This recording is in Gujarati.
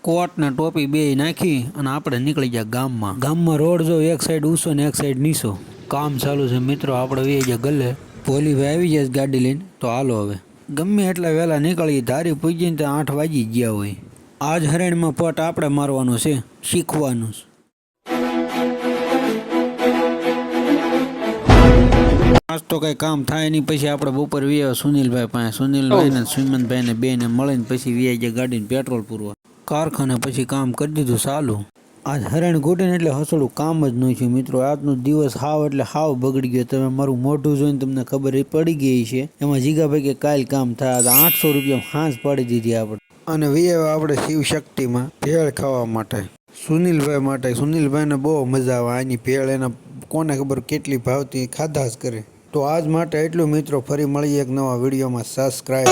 કોટ ને ટોપી બે નાખી અને આપણે નીકળી ગયા ગામમાં. ગામમાં રોડ જો એક સાઈડ ઊંચો ને એક સાઈડ નીચો. કામ ચાલુ છે મિત્રો. આપણે વી ગયા ગલે. ભોલીભાઈ આવી જાય ગાડી લઈને. તો હાલો હવે ગમે એટલા વહેલા નીકળી. ધારી પૂજીને ત્યાં 8 વાગી ગયા હોય. આજ હરણમાં પટ આપણે મારવાનો છે, શીખવાનું. આજ તો કઈ કામ થાય નહીં. પછી આપણે બપોર વી સુનિલભાઈ પાસે. સુનિલભાઈ ને સુમનભાઈ ને બે ને મળીને પછી વી ગયા ગાડીને પેટ્રોલ પૂરવા. કારખાને પછી કામ કરી દીધું ચાલુ. આજ હરણ ઘૂટીને એટલે હસડું કામ જ નહીં થયું મિત્રો. આજનો દિવસ હાવ એટલે હાવ બગડી ગયો. તમે મારું મોઢું જોઈને તમને ખબર પડી ગઈ છે. એમાં જીગાભાઈ કે કાલ કામ થાય. 800 રૂપિયા હાંસ પાડી દીધી આપણે. અને વી આપણે શિવ શક્તિમાં ભેળ ખાવા માટે, સુનિલભાઈ માટે. સુનિલભાઈને બહુ મજા આવે આની ભેળ. એના કોને ખબર કેટલી ભાવતી, ખાધા જ કરે. તો આજ માટે એટલું મિત્રો. ફરી મળીએ એક નવા વિડીયોમાં. સબસ્ક્રાઇબ.